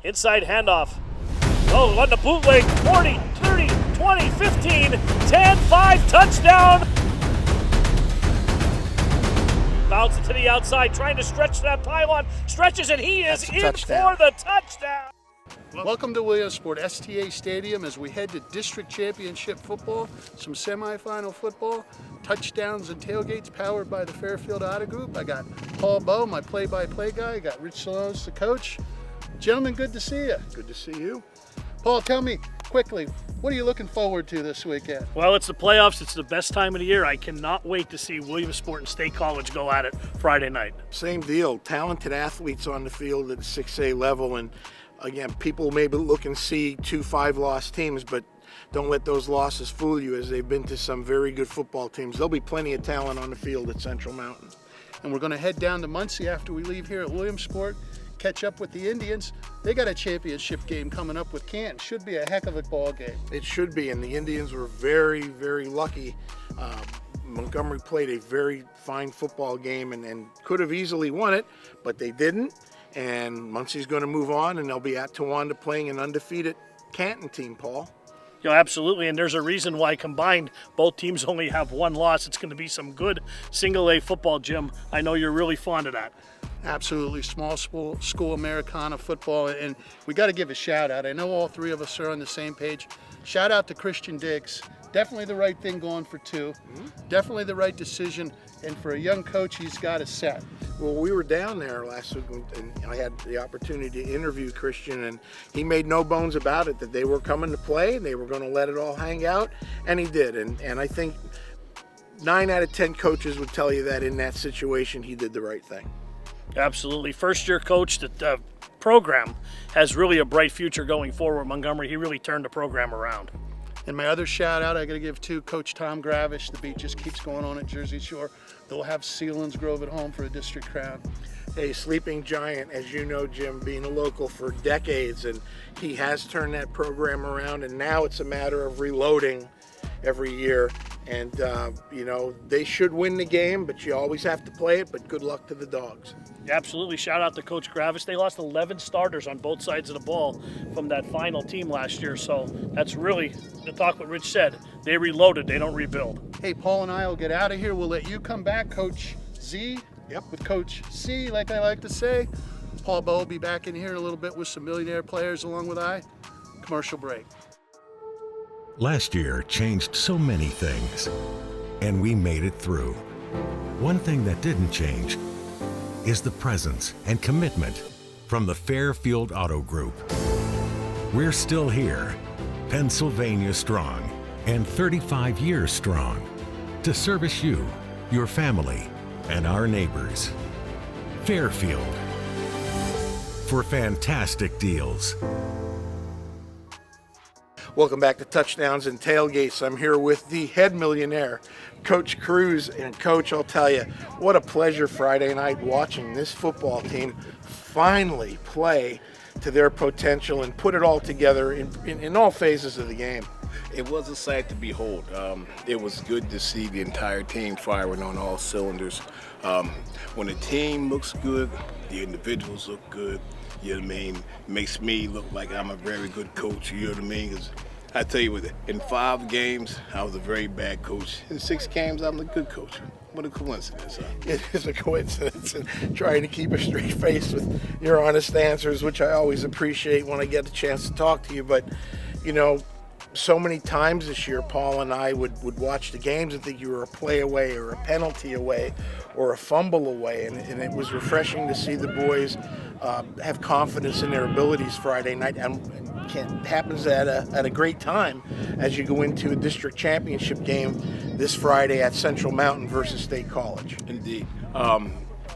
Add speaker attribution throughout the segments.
Speaker 1: Inside handoff. Oh, on the bootleg. 40, 30, 20, 15, 10, 5, touchdown. Bounce it to the outside, trying to stretch that pylon. Stretches, and he is in for the touchdown.
Speaker 2: Welcome to Williamsport STA Stadium as we head to district championship football, some semifinal football, touchdowns and tailgates powered by the Fairfield Auto Group. I got Paul Bowe, my play-by-play guy. I got Rich Salones, the coach. Gentlemen, good to see you.
Speaker 3: Good to see you.
Speaker 2: Paul, tell me quickly, what are you looking forward to this weekend?
Speaker 1: Well, it's the playoffs. It's the best time of the year. I cannot wait to see Williamsport and State College go at it Friday night.
Speaker 3: Same deal. Talented athletes on the field at the 6A level. And again, people maybe look and see 2 5-loss teams, but don't let those losses fool you, as they've been to some very good football teams. There'll be plenty of talent on the field at Central Mountain.
Speaker 2: And we're going to head down to Muncy after we leave here at Williamsport, catch up with the Indians. They got a championship game coming up with Canton. Should be a heck of a ball game.
Speaker 3: It should be, and the Indians were very, very lucky. Montgomery played a very fine football game and could have easily won it, but they didn't. And Muncy's going to move on, and they'll be at Towanda playing an undefeated Canton team, Paul.
Speaker 1: Yeah, absolutely, and there's a reason why combined both teams only have 1 loss. It's going to be some good single-A football, Jim. I know you're really fond of that.
Speaker 2: Absolutely, small school Americana football, and we got to give a shout out. I know all 3 of us are on the same page. Shout out to Christian Diggs. Definitely the right thing going for 2. Definitely the right decision, and for a young coach, he's got a set.
Speaker 3: Well, we were down there last week, and I had the opportunity to interview Christian, and he made no bones about it that they were coming to play, and they were going to let it all hang out, and he did. And I think 9 out of 10 coaches would tell you that in that situation, he did the right thing.
Speaker 1: Absolutely. First-year coach. The program has really a bright future going forward. Montgomery, he really turned the program around.
Speaker 2: And my other shout out I got to give to Coach Tom Gravish. The beat just keeps going on at Jersey Shore. They'll have Sealands Grove at home for a district crown.
Speaker 3: A sleeping giant, as you know, Jim, being a local for decades, and he has turned that program around, and now it's a matter of reloading every year. And, they should win the game, but you always have to play it, but good luck to the Dogs.
Speaker 1: Absolutely. Shout out to Coach Gravis. They lost 11 starters on both sides of the ball from that final team last year, so that's really, to talk what Rich said, they reloaded, they don't rebuild.
Speaker 2: Hey, Paul and I will get out of here. We'll let you come back, Coach Z.
Speaker 3: Yep.
Speaker 2: With Coach C, like I like to say. Paul Bowe will be back in here in a little bit with some millionaire players along with I. Commercial break.
Speaker 4: Last year changed so many things, and we made it through. One thing that didn't change is the presence and commitment from the Fairfield Auto Group. We're still here, Pennsylvania strong, and 35 years strong, to service you, your family, and our neighbors. Fairfield, for fantastic deals.
Speaker 3: Welcome back to Touchdowns and Tailgates. I'm here with the head millionaire, Coach Cruz. And Coach, I'll tell you, what a pleasure Friday night watching this football team finally play to their potential and put it all together in all phases of the game.
Speaker 5: It was a sight to behold. It was good to see the entire team firing on all cylinders. When a team looks good, the individuals look good. You know what I mean? Makes me look like I'm a very good coach. You know what I mean? Because I tell you what, in 5 games, I was a very bad coach. In 6 games, I'm a good coach. What a coincidence, huh?
Speaker 3: It is a coincidence, and trying to keep a straight face with your honest answers, which I always appreciate when I get the chance to talk to you. But, so many times this year, Paul and I would watch the games and think you were a play away or a penalty away or a fumble away, and it was refreshing to see the boys have confidence in their abilities Friday night, and happens at a great time as you go into a district championship game this Friday at Central Mountain versus State College.
Speaker 5: Indeed.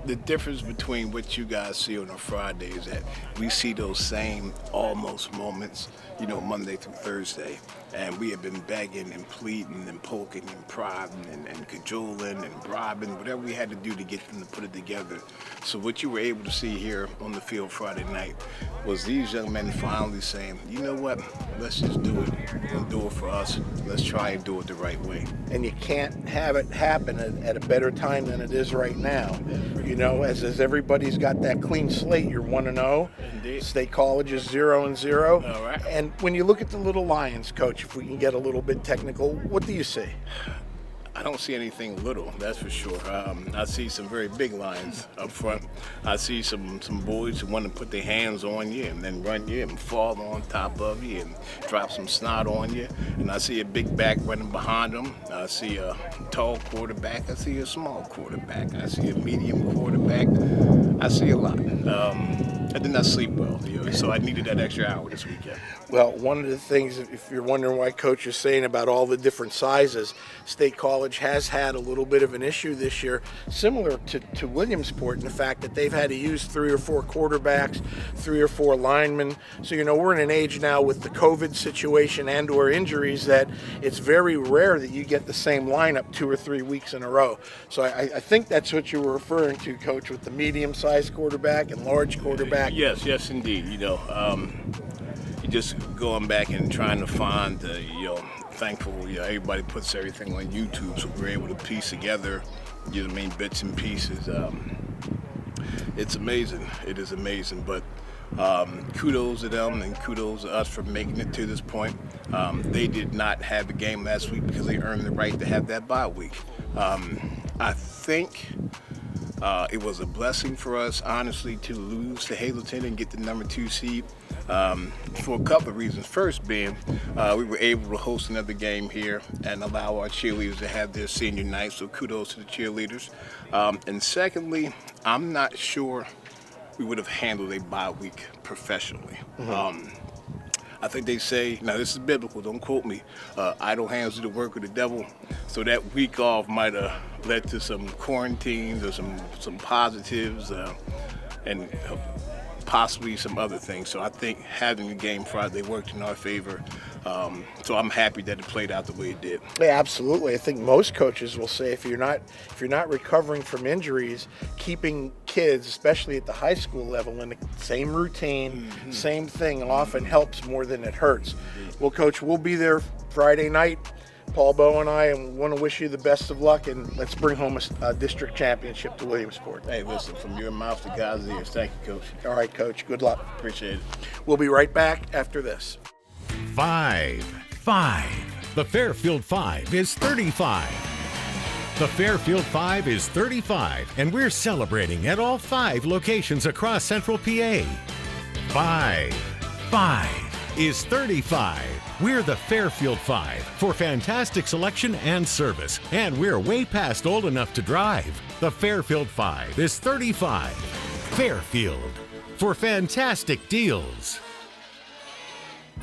Speaker 5: The difference between what you guys see on a Friday is that we see those same almost moments, Monday through Thursday. and we have been begging and pleading and poking and prodding and cajoling and bribing, whatever we had to do to get them to put it together. So what you were able to see here on the field Friday night was these young men finally saying, you know what, let's just do it. We're going to do it for us. Let's try and do it the right way.
Speaker 3: And you can't have it happen at a better time than it is right now. You know, as everybody's got that clean slate, you're 1-0.
Speaker 5: Indeed.
Speaker 3: State College is 0-0.
Speaker 5: All right.
Speaker 3: And when you look at the Little Lions, Coach, if we can get a little bit technical, what do you see?
Speaker 5: I don't see anything little, that's for sure. I see some very big Lions up front. I see some boys who want to put their hands on you and then run you and fall on top of you and drop some snot on you. And I see a big back running behind them. I see a tall quarterback. I see a small quarterback. I see a medium quarterback. I see a lot. I did not sleep well, so I needed that extra hour this weekend.
Speaker 3: Well, one of the things, if you're wondering why Coach is saying about all the different sizes, State College has had a little bit of an issue this year, similar to Williamsport, in the fact that they've had to use 3 or 4 quarterbacks, 3 or 4 linemen. So, we're in an age now with the COVID situation and or injuries that it's very rare that you get the same lineup 2 or 3 weeks in a row. So I think that's what you were referring to, Coach, with the medium-sized quarterback and large quarterback.
Speaker 5: Yes, indeed. You just going back and trying to find, thankful, everybody puts everything on YouTube, so we're able to piece together, bits and pieces. It's amazing. It is amazing, but kudos to them and kudos to us for making it to this point. They did not have a game last week because they earned the right to have that bye week. I think it was a blessing for us, honestly, to lose to Hazleton and get the number 2 seed for a couple of reasons. First being, we were able to host another game here and allow our cheerleaders to have their senior night, so kudos to the cheerleaders. And secondly, I'm not sure we would have handled a bye week professionally. I think they say, now this is biblical, don't quote me, idle hands do the work of the devil. So that week off might have led to some quarantines or some positives and possibly some other things. So I think having the game Friday worked in our favor. So I'm happy that it played out the way it did.
Speaker 3: Yeah, absolutely. I think most coaches will say if you're not recovering from injuries, keeping kids, especially at the high school level, in the same routine, same thing, often helps more than it hurts. Well, Coach, we'll be there Friday night, Paul Bowe and I, and want to wish you the best of luck, and let's bring home a district championship to Williamsport.
Speaker 5: Hey, listen, from your mouth to God's ears. Thank you, Coach.
Speaker 3: All right, Coach. Good luck.
Speaker 5: Appreciate it.
Speaker 3: We'll be right back after this.
Speaker 4: 5. The Fairfield 5 is 35. The Fairfield 5 is 35, and we're celebrating at all 5 locations across Central PA. 5 is 35. We're the Fairfield 5 for fantastic selection and service, and we're way past old enough to drive. The Fairfield 5 is 35. Fairfield for fantastic deals.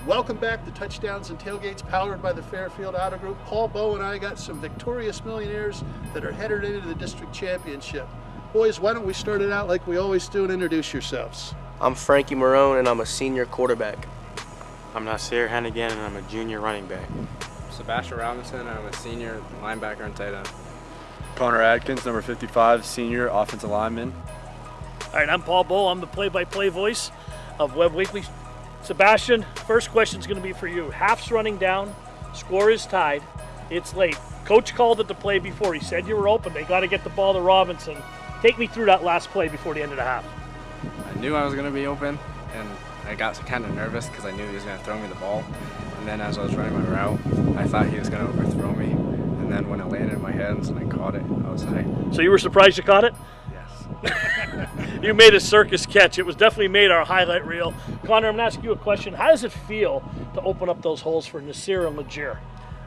Speaker 2: Welcome back to Touchdowns and Tailgates, powered by the Fairfield Auto Group. Paul Bowe and I got some victorious millionaires that are headed into the district championship. Boys, why don't we start it out like we always do and introduce yourselves.
Speaker 6: I'm Frankie Marone, and I'm a senior quarterback.
Speaker 7: I'm Nasir Hennigan, and I'm a junior running back.
Speaker 8: Sebastian Robinson, and I'm a senior linebacker and tight end.
Speaker 9: Connor Adkins, number 55, senior offensive lineman.
Speaker 1: All right, I'm Paul Bowe. I'm the play-by-play voice of Webb Weekly. Sebastian, first question is going to be for you. Half's running down, score is tied, it's late. Coach called it the play before. He said you were open. They got to get the ball to Robinson. Take me through that last play before the end of the half.
Speaker 8: I knew I was going to be open, and I got kind of nervous because I knew he was going to throw me the ball. And then as I was running my route, I thought he was going to overthrow me. And then when it landed in my hands and I caught it, I was like...
Speaker 1: So you were surprised you caught it?
Speaker 8: Yes.
Speaker 1: You made a circus catch. It was definitely made our highlight reel. Connor, I'm going to ask you a question. How does it feel to open up those holes for Nasir and Legier?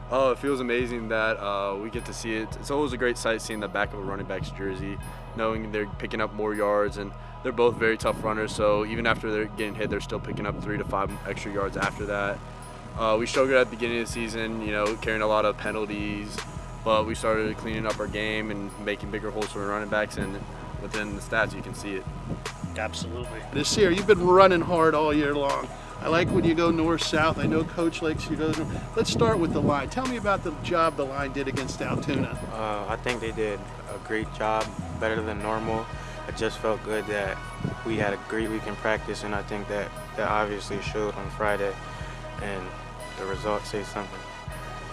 Speaker 9: Oh, it feels amazing that we get to see it. It's always a great sight seeing the back of a running back's jersey, knowing they're picking up more yards, and they're both very tough runners, so even after they're getting hit, they're still picking up 3 to 5 extra yards after that. We struggled at the beginning of the season, carrying a lot of penalties, but we started cleaning up our game and making bigger holes for the running backs, and within the stats, you can see it.
Speaker 1: Absolutely.
Speaker 2: Nasir, you've been running hard all year long. I like when you go north-south. I know Coach likes you to go north. Let's start with the line. Tell me about the job the line did against Altoona.
Speaker 7: I think they did a great job, better than normal. I just felt good that we had a great week in practice, and I think that obviously showed on Friday, and the results say something.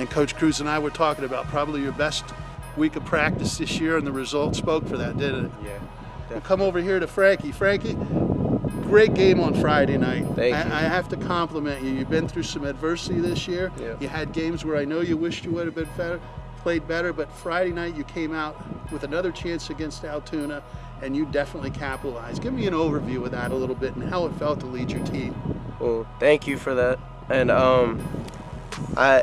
Speaker 2: And Coach Cruz and I were talking about probably your best week of practice this year, and the results spoke for that, didn't it?
Speaker 7: Yeah.
Speaker 2: We'll come over here to Frankie. Frankie, great game on Friday night.
Speaker 6: Thank you.
Speaker 2: I have to compliment you. You've been through some adversity this year.
Speaker 6: Yeah.
Speaker 2: You had games where I know you wished you would have been played better, but Friday night you came out with another chance against Altoona, and you definitely capitalized. Give me an overview of that a little bit and how it felt to lead your team.
Speaker 6: Well, thank you for that. And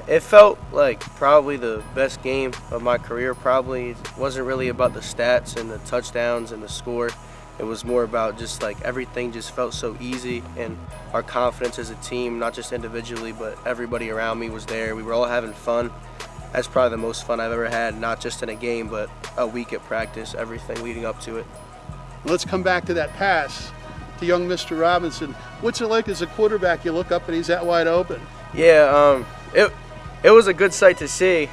Speaker 6: it felt like probably the best game of my career. Probably wasn't really about the stats and the touchdowns and the score. It was more about just like everything just felt so easy, and our confidence as a team, not just individually, but everybody around me was there. We were all having fun. That's probably the most fun I've ever had, not just in a game, but a week at practice, everything leading up to it.
Speaker 2: Let's come back to that pass to young Mr. Robinson. What's it like as a quarterback? You look up and he's that wide open.
Speaker 6: Yeah, it was a good sight to see.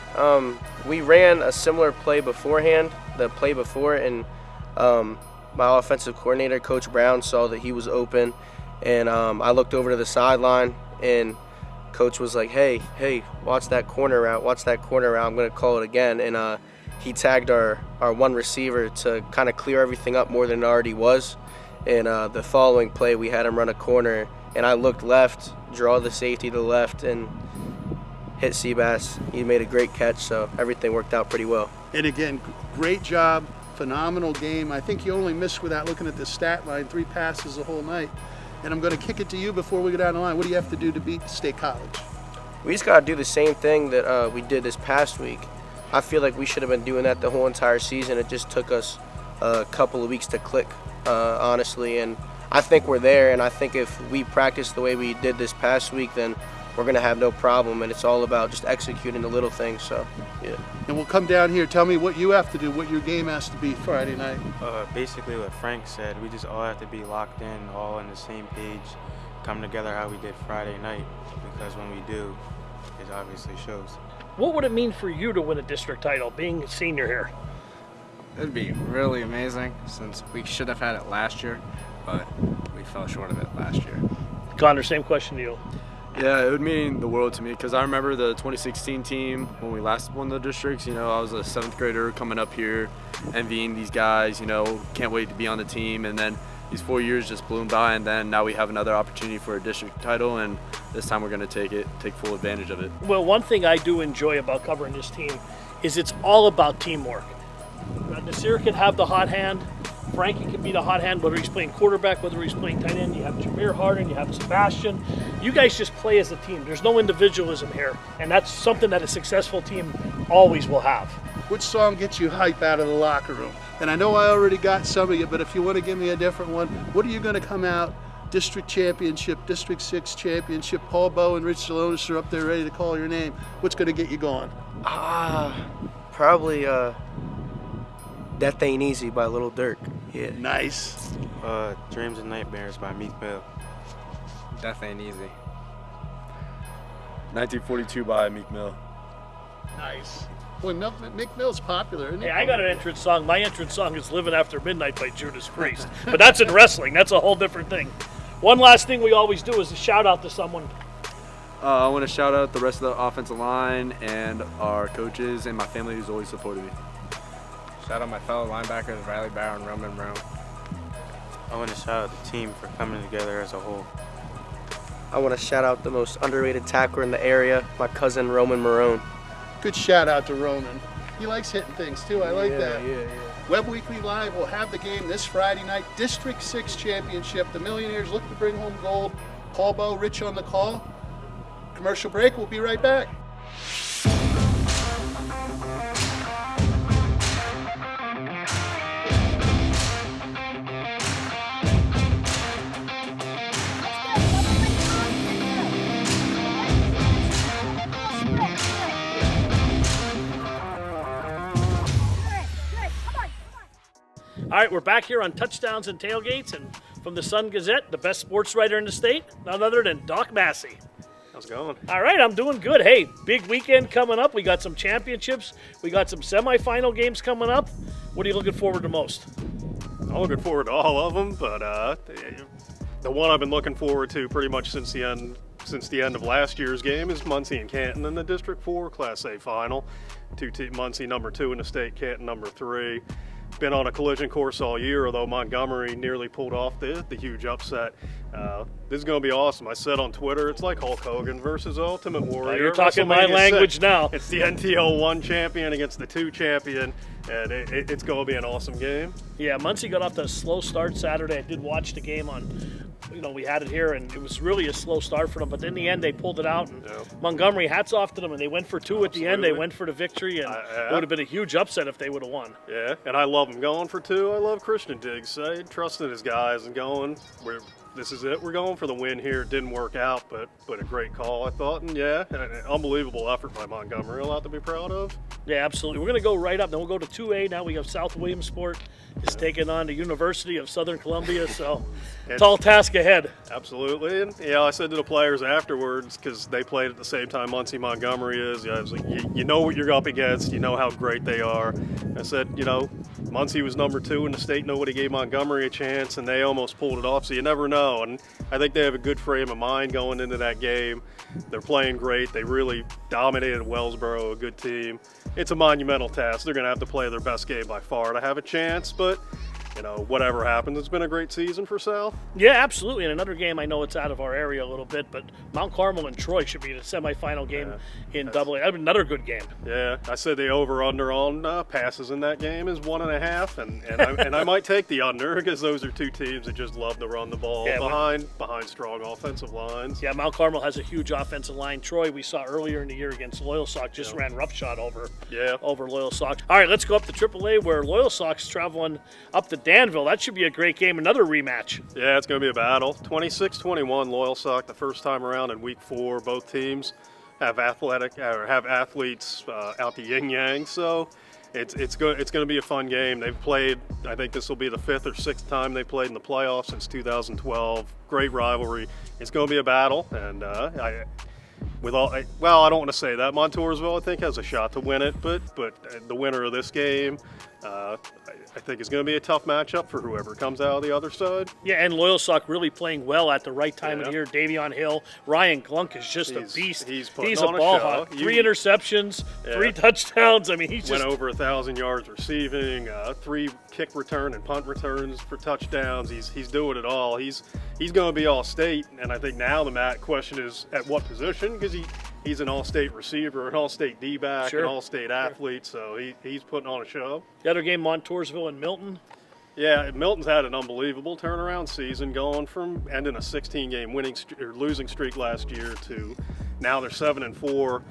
Speaker 6: We ran a similar play beforehand, the play before, and my offensive coordinator, Coach Brown, saw that he was open, and I looked over to the sideline, and Coach was like, hey, watch that corner route, I'm going to call it again. And he tagged our one receiver to kind of clear everything up more than it already was. And the following play, we had him run a corner, and I looked left, draw the safety to the left, and hit Seabass. He made a great catch, so everything worked out pretty well.
Speaker 2: And again, great job, phenomenal game. I think you only missed, without looking at the stat line, 3 passes the whole night. And I'm going to kick it to you before we go down the line. What do you have to do to beat State College?
Speaker 6: We just got to do the same thing that we did this past week. I feel like we should have been doing that the whole entire season. It just took us a couple of weeks to click, honestly. And I think we're there, and I think if we practice the way we did this past week, then we're going to have no problem. And it's all about just executing the little things, so, yeah.
Speaker 2: And we'll come down here. Tell me what you have to do, what your game has to be Friday night.
Speaker 7: Basically what Frank said, we just all have to be locked in, all on the same page, come together how we did Friday night, because when we do, it obviously shows.
Speaker 1: What would it mean for you to win a district title, being a senior here?
Speaker 8: It'd be really amazing, since we should have had it last year, but we fell short of it last year.
Speaker 1: Connor, same question to you.
Speaker 9: Yeah, it would mean the world to me, because I remember the 2016 team when we last won the districts. You know, I was a 7th grader coming up here, envying these guys, you know, can't wait to be on the team. And then these 4 years just blew by, and then now we have another opportunity for a district title, and this time we're going to take full advantage of it.
Speaker 1: Well, one thing I do enjoy about covering this team is it's all about teamwork. Nasir can have the hot hand. Frankie can be the hot hand, whether he's playing quarterback, whether he's playing tight end. You have Jameer Harden, you have Sebastian. You guys just play as a team. There's no individualism here, and that's something that a successful team always will have.
Speaker 2: Which song gets you hype out of the locker room? And I know I already got some of you, but if you want to give me a different one, what are you going to come out? District championship, District 6 championship, Paul Bowe and Rich Zalonis are up there ready to call your name. What's going to get you going?
Speaker 6: Probably Death Ain't Easy by Lil Durk. Yeah.
Speaker 2: Nice.
Speaker 7: Dreams and Nightmares by Meek Mill.
Speaker 8: Death Ain't Easy.
Speaker 9: 1942 by Meek Mill.
Speaker 2: Nice. Boy, Meek Mill's popular, isn't he?
Speaker 1: Hey, I got an entrance song. My entrance song is Living After Midnight by Judas Priest. But that's in wrestling. That's a whole different thing. One last thing we always do is a shout out to someone.
Speaker 9: I want to shout out the rest of the offensive line and our coaches and my family who's always supported me.
Speaker 8: Shout out my fellow linebackers, Riley Barrow and Roman Brown.
Speaker 7: I want to shout out the team for coming together as a whole.
Speaker 6: I want to shout out the most underrated tackler in the area, my cousin Roman Marone.
Speaker 2: Good shout out to Roman. He likes hitting things too. I like that.
Speaker 6: Yeah.
Speaker 2: Webb Weekly Live will have the game this Friday night. District 6 championship. The Millionaires look to bring home gold. Paul Bowe, Rich on the call. Commercial break. We'll be right back.
Speaker 1: All right, we're back here on Touchdowns and Tailgates, and from the Sun Gazette, the best sports writer in the state, none other than Doc Massey.
Speaker 10: How's it going?
Speaker 1: All right, I'm doing good. Hey, big weekend coming up. We got some championships. We got some semifinal games coming up. What are you looking forward to most?
Speaker 10: I'm looking forward to all of them, but the one I've been looking forward to pretty much since the end of last year's game is Muncy and Canton in the District 4 Class A final. Muncy number 2 in the state, Canton number 3. Been on a collision course all year, although Montgomery nearly pulled off the huge upset. This is going to be awesome. I said on Twitter, it's like Hulk Hogan versus Ultimate Warrior.
Speaker 1: You're talking my language now.
Speaker 10: It's the NTL 1 champion against the 2 champion, and it's going to be an awesome game.
Speaker 1: Yeah, Muncy got off to a slow start Saturday. I did watch the game on, we had it here, and it was really a slow start for them. But in the end, they pulled it out. And Montgomery, hats off to them, and they went for 2 at the end. They went for the victory, and it would have been a huge upset if they would have won.
Speaker 10: Yeah, and I love them going for 2. I love Christian Diggs. I trusted his guys and going. This is it. We're going for the win here. It didn't work out, but a great call, I thought. And an unbelievable effort by Montgomery. A lot to be proud of.
Speaker 1: Yeah, absolutely. We're going to go right up. Then we'll go to 2A. Now we have South Williamsport is taking on the University of Southern Columbia. So, tall task ahead.
Speaker 10: Absolutely. And, I said to the players afterwards, because they played at the same time Muncy Montgomery is, I was like, you know what you're up against. You know how great they are. I said, Muncy was number 2 in the state. Nobody gave Montgomery a chance, and they almost pulled it off. So you never know. And I think they have a good frame of mind going into that game. They're playing great. They really dominated Wellsboro, a good team. It's a monumental task. They're going to have to play their best game by far to have a chance, but whatever happens, it's been a great season for South.
Speaker 1: Yeah, absolutely. And another game, I know it's out of our area a little bit, but Mount Carmel and Troy should be the semifinal game in AA. Another good game.
Speaker 10: Yeah, I said the over-under on passes in that game is 1.5, and I might take the under because those are 2 teams that just love to run the ball behind strong offensive lines.
Speaker 1: Yeah, Mount Carmel has a huge offensive line. Troy, we saw earlier in the year against Loyal Sox, just ran roughshod over Loyal Sox. All right, let's go up to AAA where Loyal Sox traveling up to Danville. That should be a great game. Another rematch.
Speaker 10: Yeah, it's going to be a battle. 26-21 Loyal Sox the first time around in week 4. Both teams have athletes out the yin yang. So it's going to be a fun game. They've played. I think this will be the 5th or 6th time they played in the playoffs since 2012. Great rivalry. It's going to be a battle, and I don't want to say that. Montoursville, I think, has a shot to win it, but the winner of this game, I think it's going to be a tough matchup for whoever comes out of the other side.
Speaker 1: Yeah, and Loyal Sock really playing well at the right time of the year. Davion Hill, Ryan Glunk is just a beast.
Speaker 10: He's
Speaker 1: a ball hawk. 3 interceptions, 3 touchdowns. I mean, he
Speaker 10: went over 1,000 yards receiving, 3 kick return and punt returns for touchdowns. He's doing it all. He's going to be all state, and I think now the question is at what position, because he's an all-state receiver, an all-state D-back, an all-state athlete, so he's putting on a show.
Speaker 1: The other game, Montoursville and Milton.
Speaker 10: Yeah, Milton's had an unbelievable turnaround season, going from ending a 16-game losing streak last year to now they're 7-4.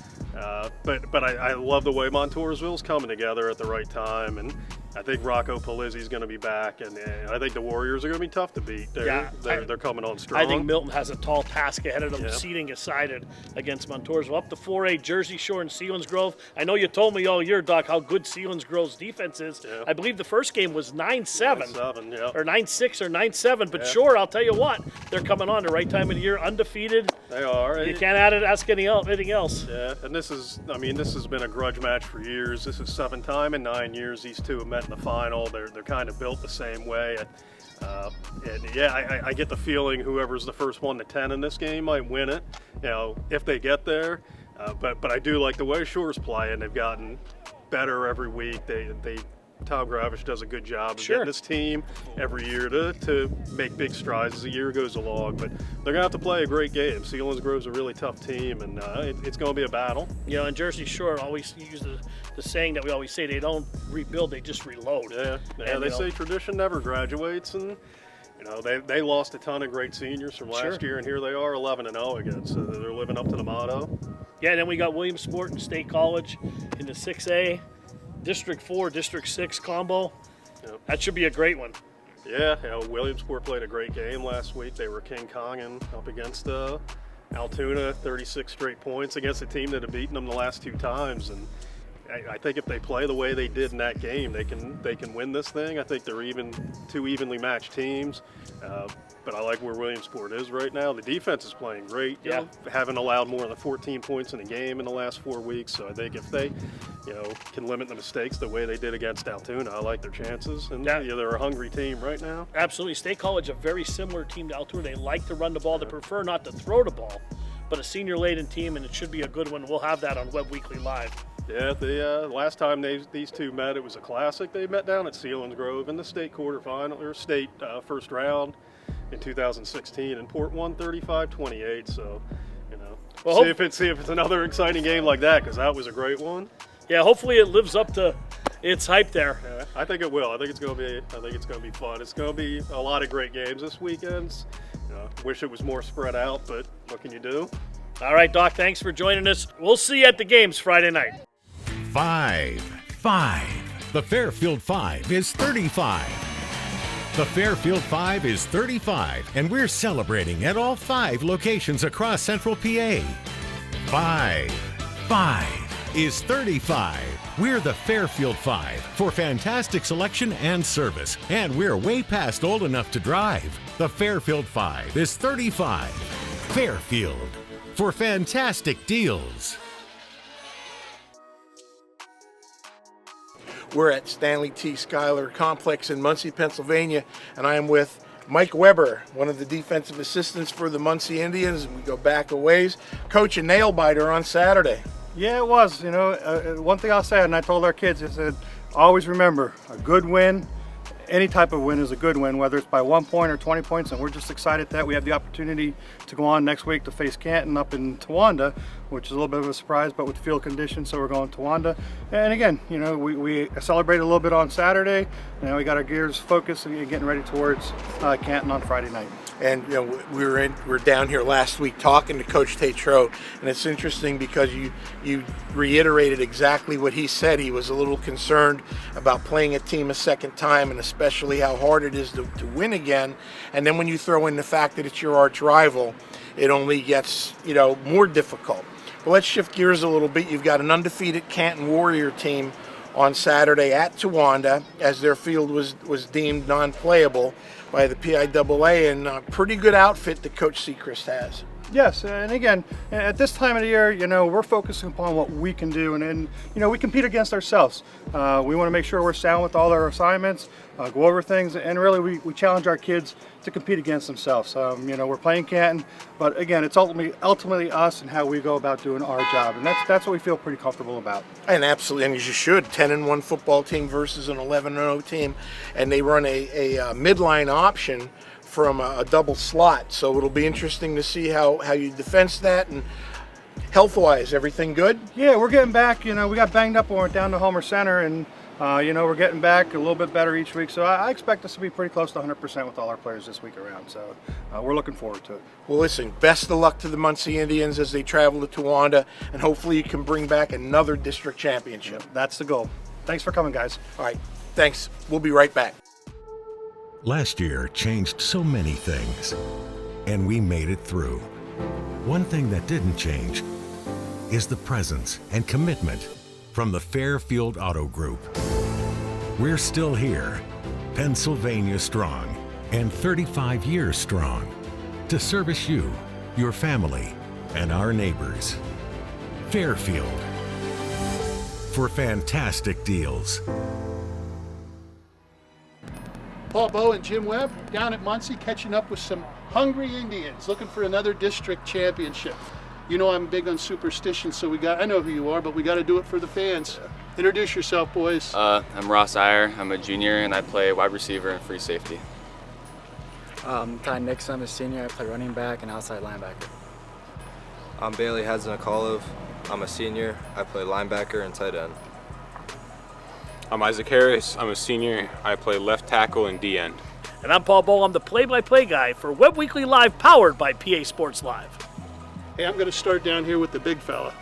Speaker 10: But I love the way Montoursville's coming together at the right time, and I think Rocco Palizzi's going to be back, and I think the Warriors are going to be tough to beat. They're coming on strong.
Speaker 1: I think Milton has a tall task ahead of them, seeding aside against Montoursville. Up to 4A, Jersey Shore and Selinsgrove. I know you told me all year, Doc, how good Selinsgrove's defense is. Yeah. I believe the first game was 9-7. Or 9-6 or 9-7. But sure, I'll tell you what, they're coming on the right time of the year, undefeated.
Speaker 10: They are.
Speaker 1: You can't ask anything else.
Speaker 10: Yeah, and this has been a grudge match for years. This is 7th time in 9 years these two have met in the final. They're kind of built the same way. I get the feeling whoever's the first 1 to 10 in this game might win it, if they get there. But I do like the way Shore's playing. They've gotten better every week. Tom Gravish does a good job of getting this team every year to make big strides as the year goes along. But they're going to have to play a great game. Selinsgrove's a really tough team, and it's going to be a battle.
Speaker 1: And Jersey Shore always use the saying that we always say, they don't rebuild, they just reload.
Speaker 10: Yeah, they say tradition never graduates, and they lost a ton of great seniors from last year, and here they are 11-0 again, so they're living up to the motto.
Speaker 1: Yeah, and then we got Williamsport and State College in the 6A. District 4, District 6 combo. Yep. That should be a great one.
Speaker 10: Yeah, Williamsport played a great game last week. They were King Konging up against Altoona, 36 straight points against a team that had beaten them the last 2 times. And I think if they play the way they did in that game, they can win this thing. I think they're 2 evenly matched teams. but I like where Williamsport is right now. The defense is playing great.
Speaker 1: Yeah.
Speaker 10: Haven't allowed more than 14 points in a game in the last 4 weeks. So I think if they, can limit the mistakes the way they did against Altoona, I like their chances. And they're a hungry team right now.
Speaker 1: Absolutely. State College, a very similar team to Altoona. They like to run the ball. They prefer not to throw the ball, but a senior-laden team, and it should be a good one. We'll have that on Webb Weekly Live.
Speaker 10: Yeah, the last time these two met, it was a classic. They met down at Selinsgrove in the state quarterfinal, or state first round in 2016, and Port won 35-28. So, well, see if it's another exciting game like that, because that was a great one.
Speaker 1: Yeah, hopefully it lives up to its hype there.
Speaker 10: Yeah, I think it will. I think it's going to be fun. It's going to be a lot of great games this weekend. Wish it was more spread out, but what can you do?
Speaker 1: All right, Doc, thanks for joining us. We'll see you at the games Friday night.
Speaker 4: 5. The Fairfield 5 is 35. The Fairfield 5 is 35, and we're celebrating at all 5 locations across Central PA. 5 is 35. We're the Fairfield 5 for fantastic selection and service, and we're way past old enough to drive. The Fairfield 5 is 35. Fairfield for fantastic deals.
Speaker 3: We're at Stanley T. Schuyler Complex in Muncy, Pennsylvania, and I am with Mike Weber, one of the defensive assistants for the Muncy Indians. We go back a ways. Coach, a nail biter on Saturday.
Speaker 11: Yeah, it was. One thing I'll say, and I told our kids, I said, always remember, a good win, any type of win is a good win, whether it's by 1 point or 20 points, and we're just excited that we have the opportunity to go on next week to face Canton up in Towanda, which is a little bit of a surprise, but with field conditions, so we're going to Towanda. And again, we celebrated a little bit on Saturday, and we got our gears focused and getting ready towards Canton on Friday night.
Speaker 3: And we were down here last week talking to Coach Tetreault, and it's interesting because you reiterated exactly what he said. He was a little concerned about playing a team a second time, and especially how hard it is to win again. And then when you throw in the fact that it's your arch rival, it only gets more difficult. But let's shift gears a little bit. You've got an undefeated Canton Warrior team on Saturday at Towanda, as their field was deemed non-playable by the PIAA, and a pretty good outfit that Coach Sechrist has.
Speaker 11: Yes, and again, at this time of the year, we're focusing upon what we can do, and we compete against ourselves. We want to make sure we're sound with all our assignments, go over things, and really we challenge our kids to compete against themselves. We're playing Canton, but again, it's ultimately us and how we go about doing our job, and that's what we feel pretty comfortable about.
Speaker 3: And absolutely, and as you should, 10-1 football team versus an 11-0 team, and they run a midline option from a double slot, so it'll be interesting to see how you defense that. And health-wise, everything good?
Speaker 11: Yeah, we're getting back. We got banged up when we went down to Homer Center, and we're getting back a little bit better each week. So I expect us to be pretty close to 100% with all our players this week around. So we're looking forward to it.
Speaker 3: Well, listen, best of luck to the Muncy Indians as they travel to Towanda, and hopefully you can bring back another district championship.
Speaker 11: That's the goal. Thanks for coming, guys.
Speaker 3: All right, thanks. We'll be right back.
Speaker 4: Last year changed so many things, and we made it through. One thing that didn't change is the presence and commitment from the Fairfield Auto Group. We're still here, Pennsylvania strong, and 35 years strong, to service you, your family, and our neighbors. Fairfield, for fantastic deals.
Speaker 2: Paul Bowe and Jim Webb down at Muncy catching up with some hungry Indians looking for another district championship. I'm big on superstition, so I know who you are, but we got to do it for the fans. Introduce yourself, boys.
Speaker 12: I'm Ross Iyer. I'm a junior, and I play wide receiver and free safety.
Speaker 13: Ty Nixon. I'm a senior. I play running back and outside linebacker.
Speaker 14: I'm Bailey Hadzen-Akolov. I'm a senior. I play linebacker and tight end.
Speaker 15: I'm Isaac Harris. I'm a senior. I play left tackle and D-end.
Speaker 1: And I'm Paul Bowe. I'm the play-by-play guy for Webb Weekly Live, powered by PA Sports Live.
Speaker 2: Hey, I'm going to start down here with the big fella.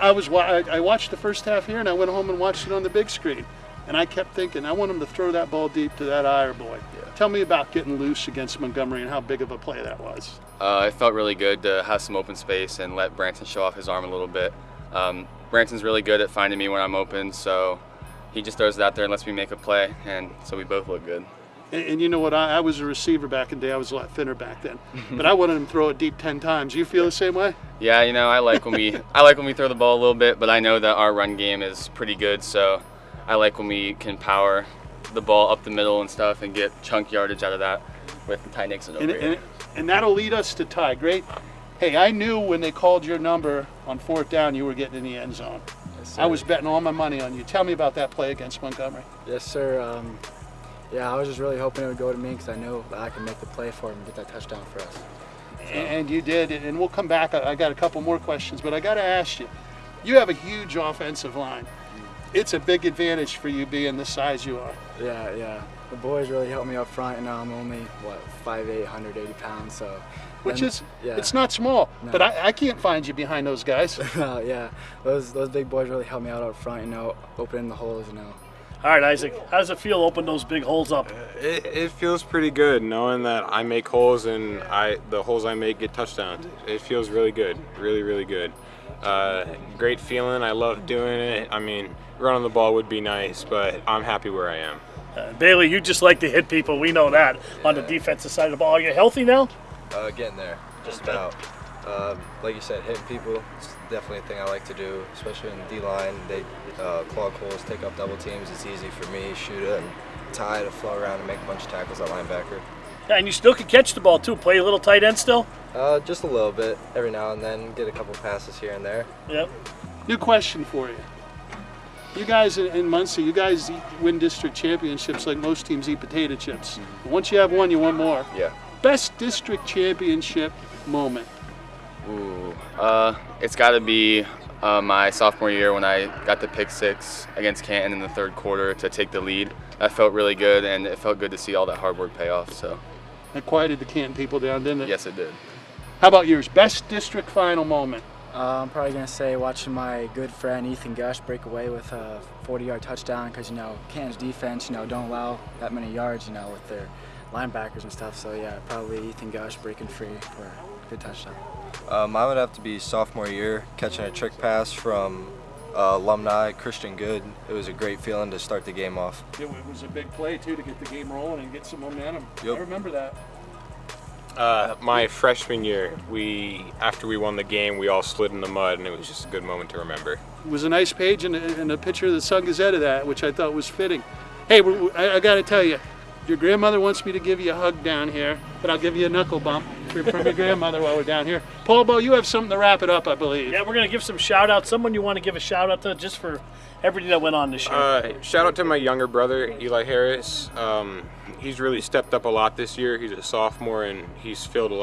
Speaker 2: I watched the first half here, and I went home and watched it on the big screen. And I kept thinking, I want him to throw that ball deep to that Iyer boy. Yeah. Tell me about getting loose against Montgomery and how big of a play that was.
Speaker 12: It felt really good to have some open space and let Branson show off his arm a little bit. Branson's really good at finding me when I'm open, so he just throws it out there and lets me make a play, and so we both look good.
Speaker 2: And you know what? I was a receiver back in the day. I was a lot thinner back then. But I wanted him to throw it deep 10 times. You feel the same way?
Speaker 12: Yeah, you know, I like when we throw the ball a little bit, but I know that our run game is pretty good, so I like when we can power the ball up the middle and stuff and get chunk yardage out of that with Ty Nixon over here.
Speaker 2: And that'll lead us to Ty. Great. Hey, I knew when they called your number on 4th down you were getting in the end zone.
Speaker 13: Yes,
Speaker 2: I was betting all my money on you. Tell me about that play against Montgomery.
Speaker 13: Yes, sir. Yeah, I was just really hoping it would go to me because I know that I could make the play for him and get that touchdown for us.
Speaker 2: And you did, and we'll come back. I got a couple more questions, but I got to ask you, you have a huge offensive line. It's a big advantage for you being the size you are.
Speaker 13: Yeah. The boys really helped me up front, and I'm only, 5'8", 180 pounds, so.
Speaker 2: Which is,
Speaker 13: yeah.
Speaker 2: It's not small,
Speaker 13: No.
Speaker 2: but I can't find you behind those guys.
Speaker 13: Yeah, those big boys really helped me out up front, opening the holes,
Speaker 1: All right, Isaac, how does it feel to open those big holes up?
Speaker 15: It feels pretty good knowing that I make holes and the holes I make get touchdowns. It feels really good, really, really good. Great feeling. I love doing it. I mean, running the ball would be nice, but I'm happy where I am.
Speaker 1: Bailey, you just like to hit people. We know that on the defensive side of the ball. Are you healthy now?
Speaker 14: Getting there, just about. Like you said, hitting people is definitely a thing I like to do, especially in the D-line. They clog holes, take up double teams. It's easy for me, shoot it, and tie to flow around and make a bunch of tackles at linebacker.
Speaker 1: Yeah, and you still can catch the ball too. Play a little tight end still?
Speaker 14: Just a little bit, every now and then, get a couple passes here and there.
Speaker 1: Yep.
Speaker 2: New question for you. You guys in Muncy, you guys win district championships like most teams eat potato chips. But once you have one, you want more.
Speaker 12: Yeah.
Speaker 2: Best district championship moment?
Speaker 12: Ooh, it's got to be my sophomore year when I got the pick six against Canton in the 3rd quarter to take the lead. That felt really good, and it felt good to see all that hard work pay off. So.
Speaker 2: That quieted the Canton people down, didn't it?
Speaker 12: Yes, it did.
Speaker 2: How about yours? Best district final moment?
Speaker 13: I'm probably going to say watching my good friend Ethan Gush break away with a 40-yard touchdown because, Canton's defense, don't allow that many yards, with their linebackers and stuff. So, yeah, probably Ethan Gush breaking free for a good touchdown.
Speaker 14: Mine would have to be sophomore year, catching a trick pass from alumni Christian Good. It was a great feeling to start the game off.
Speaker 2: It was a big play, too, to get the game rolling and get some momentum.
Speaker 14: Yep.
Speaker 2: I remember that.
Speaker 15: My freshman year, after we won the game, we all slid in the mud, and it was just a good moment to remember.
Speaker 2: It was a nice page and a picture of the Sun Gazette of that, which I thought was fitting. Hey, I got to tell you, your grandmother wants me to give you a hug down here, but I'll give you a knuckle bump from your grandmother while we're down here. Paul Bo, you have something to wrap it up, I believe.
Speaker 1: Yeah, we're going to give some shout-outs. Someone you want to give a shout-out to just for everything that went on this year?
Speaker 15: Shout out to my younger brother, Eli Harris. He's really stepped up a lot this year. He's a sophomore, and he's filled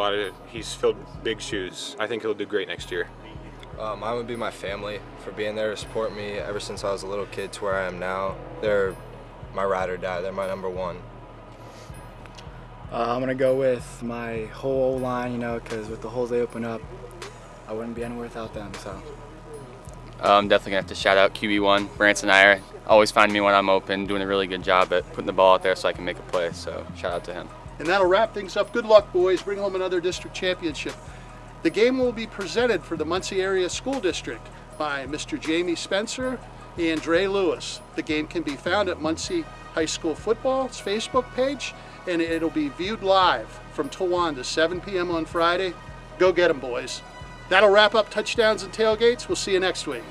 Speaker 15: big shoes. I think he'll do great next year.
Speaker 14: Mine would be my family for being there to support me ever since I was a little kid to where I am now. They're my ride or die. They're my number one.
Speaker 13: I'm going to go with my whole O-line, because with the holes they open up, I wouldn't be anywhere without them. So.
Speaker 12: I'm definitely going to have to shout out QB1. Branson Iyer always find me when I'm open, doing a really good job at putting the ball out there so I can make a play. So shout out to him.
Speaker 2: And that'll wrap things up. Good luck, boys. Bring home another district championship. The game will be presented for the Muncy Area School District by Mr. Jamie Spencer and Dre Lewis. The game can be found at Muncy High School Football's Facebook page, and it'll be viewed live from 1 to 7 p.m. on Friday. Go get 'em, boys. That'll wrap up Touchdowns and Tailgates. We'll see you next week.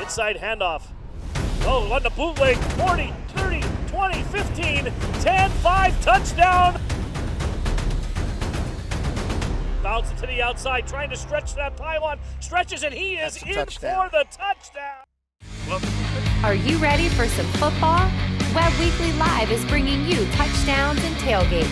Speaker 1: Inside handoff. Oh, on the bootleg. 40, 30, 20, 15, 10, 5, touchdown. Bounce it to the outside, trying to stretch that pylon. Stretches, and he is in for the touchdown.
Speaker 16: Are you ready for some football? Webb Weekly Live is bringing you Touchdowns and Tailgates.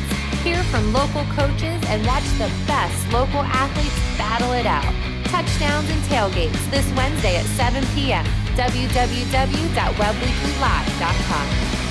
Speaker 16: Hear from local coaches and watch the best local athletes battle it out. Touchdowns and Tailgates this Wednesday at 7 p.m. www.webweeklylive.com.